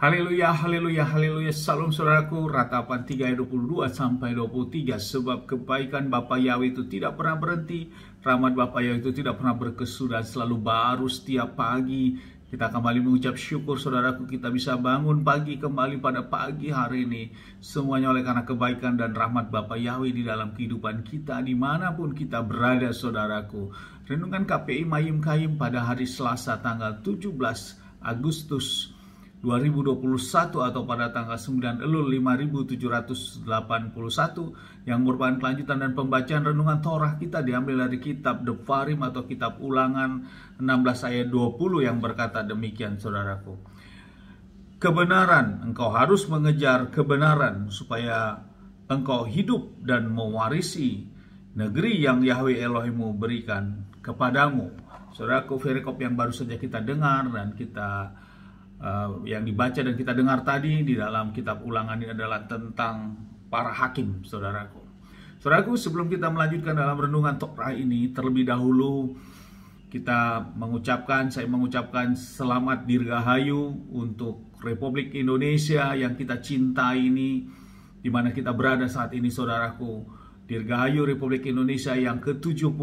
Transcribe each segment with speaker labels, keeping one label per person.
Speaker 1: Haleluya, haleluya, haleluya. Salam saudaraku, ratapan 3 ayat 22 sampai 23. Sebab kebaikan Bapa Yahweh itu tidak pernah berhenti, rahmat Bapa Yahweh itu tidak pernah berkesudahan, selalu baru setiap pagi. Kita kembali mengucap syukur saudaraku, kita bisa bangun pagi kembali pada pagi hari ini. Semuanya oleh karena kebaikan dan rahmat Bapa Yahweh di dalam kehidupan kita, dimanapun kita berada saudaraku. Renungan KPI Mayim Kayim pada hari Selasa tanggal 17 Agustus 2021 atau pada tanggal 9 Elul 5781 yang merupakan kelanjutan dan pembacaan renungan Torah kita diambil dari kitab Devarim atau kitab Ulangan 16 ayat 20 yang berkata demikian saudaraku. Kebenaran, engkau harus mengejar kebenaran supaya engkau hidup dan mewarisi negeri yang Yahweh Elohimmu berikan kepadamu. Saudaraku, perikop yang baru saja kita dengar dan kita yang dibaca dan kita dengar tadi di dalam kitab Ulangan ini adalah tentang para hakim, saudaraku. Saudaraku, sebelum kita melanjutkan dalam renungan Torah ini, terlebih dahulu saya mengucapkan selamat dirgahayu untuk Republik Indonesia yang kita cintai ini, di mana kita berada saat ini, saudaraku. Dirgahayu Republik Indonesia yang ke-76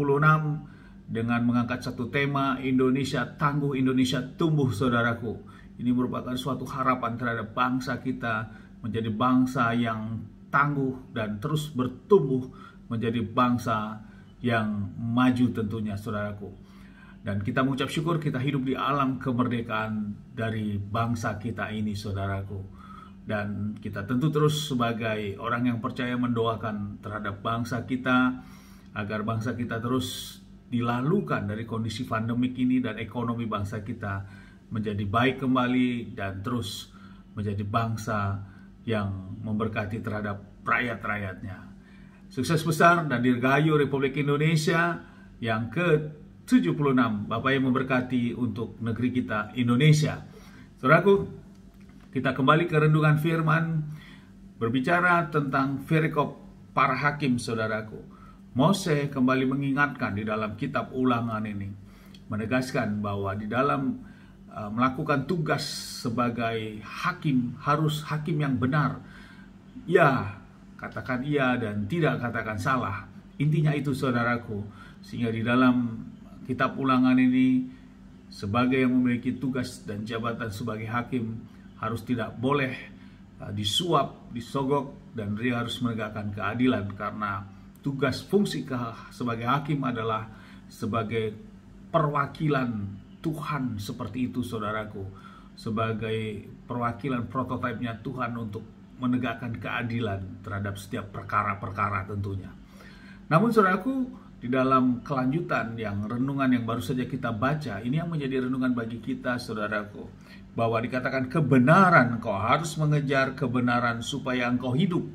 Speaker 1: dengan mengangkat satu tema, Indonesia tangguh, Indonesia tumbuh, saudaraku. Ini merupakan suatu harapan terhadap bangsa kita menjadi bangsa yang tangguh dan terus bertumbuh menjadi bangsa yang maju tentunya saudaraku. Dan kita mengucap syukur kita hidup di alam kemerdekaan dari bangsa kita ini saudaraku. Dan kita tentu terus sebagai orang yang percaya mendoakan terhadap bangsa kita agar bangsa kita terus dilalukan dari kondisi pandemik ini dan ekonomi bangsa kita menjadi baik kembali dan terus menjadi bangsa yang memberkati terhadap rakyat-rakyatnya. Sukses besar dan dirgahayu Republik Indonesia yang ke-76. Bapak yang memberkati untuk negeri kita Indonesia. Saudaraku, kita kembali ke renungan firman berbicara tentang perikop para hakim saudaraku. Mose kembali mengingatkan di dalam kitab Ulangan ini, menegaskan bahwa di dalam melakukan tugas sebagai hakim harus hakim yang benar. Ya, katakan iya dan tidak katakan salah. Intinya itu saudaraku. Sehingga di dalam kitab Ulangan ini sebagai yang memiliki tugas dan jabatan sebagai hakim harus tidak boleh disuap, disogok, dan dia harus menegakkan keadilan karena tugas fungsi sebagai hakim adalah sebagai perwakilan Tuhan seperti itu saudaraku, sebagai perwakilan prototipenya Tuhan untuk menegakkan keadilan terhadap setiap perkara-perkara tentunya. Namun saudaraku, di dalam kelanjutan yang renungan yang baru saja kita baca, ini yang menjadi renungan bagi kita saudaraku, bahwa dikatakan kebenaran, engkau harus mengejar kebenaran supaya engkau hidup.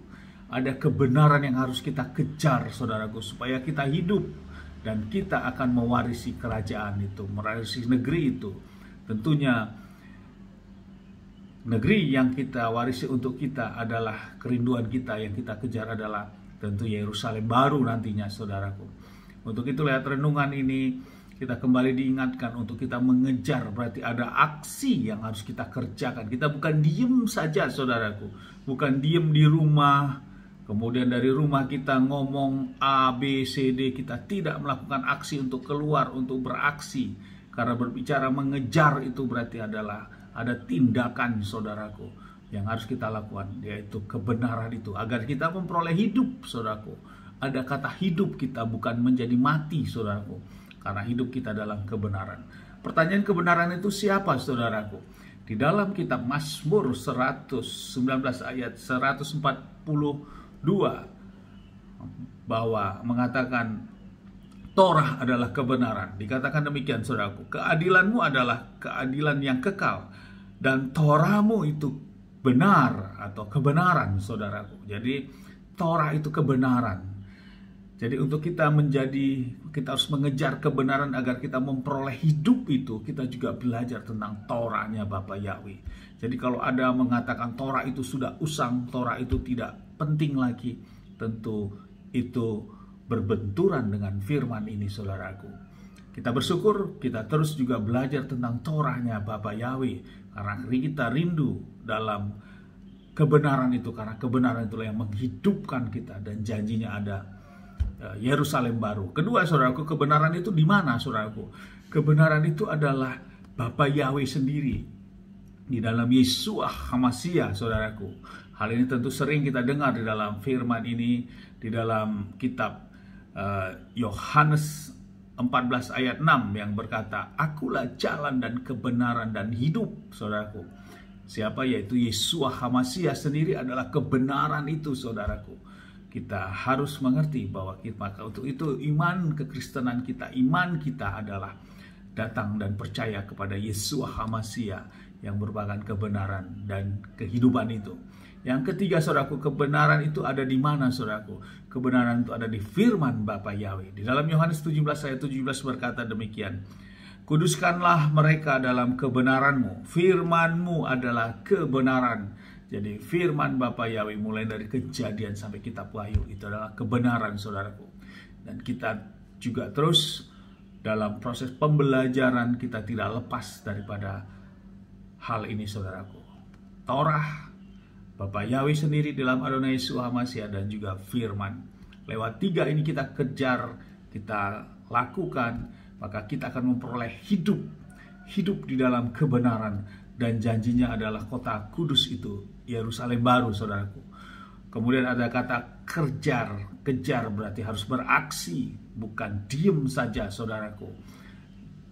Speaker 1: Ada kebenaran yang harus kita kejar saudaraku supaya kita hidup. Dan kita akan mewarisi kerajaan itu, mewarisi negeri itu. Tentunya negeri yang kita warisi untuk kita adalah kerinduan kita, yang kita kejar adalah tentu Yerusalem baru nantinya saudaraku. Untuk itu lewat renungan ini kita kembali diingatkan untuk kita mengejar, berarti ada aksi yang harus kita kerjakan. Kita bukan diem saja saudaraku, bukan diem di rumah. Kemudian dari rumah kita ngomong A, B, C, D, kita tidak melakukan aksi untuk keluar, untuk beraksi. Karena berbicara mengejar itu berarti adalah ada tindakan saudaraku yang harus kita lakukan, yaitu kebenaran itu. Agar kita memperoleh hidup saudaraku. Ada kata hidup kita, bukan menjadi mati saudaraku. Karena hidup kita dalam kebenaran. Pertanyaan kebenaran itu siapa saudaraku? Di dalam kitab Mazmur 119 ayat 142 bahwa mengatakan Torah adalah kebenaran. Dikatakan demikian saudaraku, keadilanmu adalah keadilan yang kekal dan Torahmu itu benar atau kebenaran saudaraku. Jadi Torah itu kebenaran. Jadi untuk kita harus mengejar kebenaran agar kita memperoleh hidup itu, kita juga belajar tentang Torahnya Bapa Yahweh. Jadi kalau ada mengatakan Torah itu sudah usang, Torah itu tidak penting lagi, tentu itu berbenturan dengan firman ini saudaraku. Kita bersyukur, kita terus juga belajar tentang Torahnya Bapa Yahweh, karena kita rindu dalam kebenaran itu, karena kebenaran itulah yang menghidupkan kita, dan janjinya ada Yerusalem baru. Kedua, saudaraku, kebenaran itu di mana, saudaraku? Kebenaran itu adalah Bapa Yahweh sendiri di dalam Yeshua HaMashiach, saudaraku. Hal ini tentu sering kita dengar di dalam firman ini, di dalam kitab Yohanes 14 ayat 6 yang berkata, "Akulah jalan dan kebenaran dan hidup," saudaraku. Siapa? Yaitu Yeshua HaMashiach sendiri adalah kebenaran itu, saudaraku. Kita harus mengerti bahwa maka untuk itu iman kekristenan kita, iman kita adalah datang dan percaya kepada Yeshua HaMashiach yang merupakan kebenaran dan kehidupan itu. Yang ketiga, saudaraku, kebenaran itu ada di mana, saudaraku? Kebenaran itu ada di firman Bapa Yahweh. Di dalam Yohanes 17 ayat 17 berkata demikian, "Kuduskanlah mereka dalam kebenaran-Mu, firman-Mu adalah kebenaran." Jadi firman Bapa Yahweh mulai dari Kejadian sampai kitab Wahyu itu adalah kebenaran, saudaraku. Dan kita juga terus dalam proses pembelajaran, kita tidak lepas daripada hal ini, saudaraku. Torah, Bapa Yahweh sendiri dalam Adonai Yeshua HaMashiach, dan juga firman. Lewat tiga ini kita kejar, kita lakukan, maka kita akan memperoleh hidup di dalam kebenaran, dan janjinya adalah kota kudus itu, Yerusalem baru, saudaraku. Kemudian ada kata kejar berarti harus beraksi, bukan diem saja, saudaraku.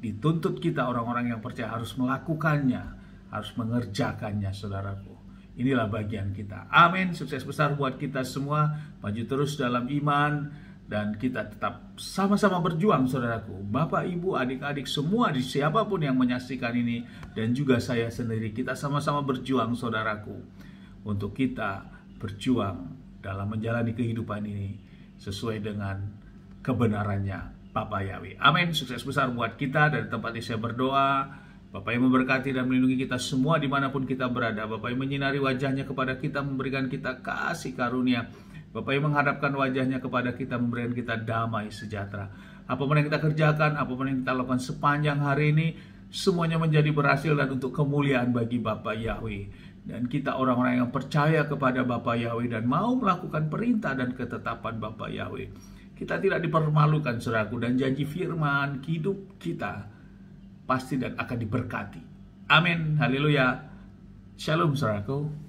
Speaker 1: Dituntut kita orang-orang yang percaya harus melakukannya, harus mengerjakannya, saudaraku. Inilah bagian kita. Amin. Sukses besar buat kita semua. Maju terus dalam iman, dan kita tetap sama-sama berjuang, saudaraku. Bapak, Ibu, adik-adik semua, siapapun yang menyaksikan ini, dan juga saya sendiri, kita sama-sama berjuang, saudaraku, untuk kita berjuang dalam menjalani kehidupan ini sesuai dengan kebenarannya Bapa Yahweh. Amin. Sukses besar buat kita. Dari tempat ini saya berdoa, Bapak yang memberkati dan melindungi kita semua dimanapun kita berada. Bapak yang menyinari wajahnya kepada kita, memberikan kita kasih karunia. Bapak yang menghadapkan wajahnya kepada kita, memberikan kita damai sejahtera. Apapun yang kita kerjakan, apapun yang kita lakukan sepanjang hari ini, semuanya menjadi berhasil dan untuk kemuliaan bagi Bapa Yahweh. Dan kita orang-orang yang percaya kepada Bapa Yahweh dan mau melakukan perintah dan ketetapan Bapa Yahweh, kita tidak dipermalukan, saudaraku, dan janji firman hidup kita pasti dan akan diberkati. Amin. Haleluya. Shalom, saudaraku.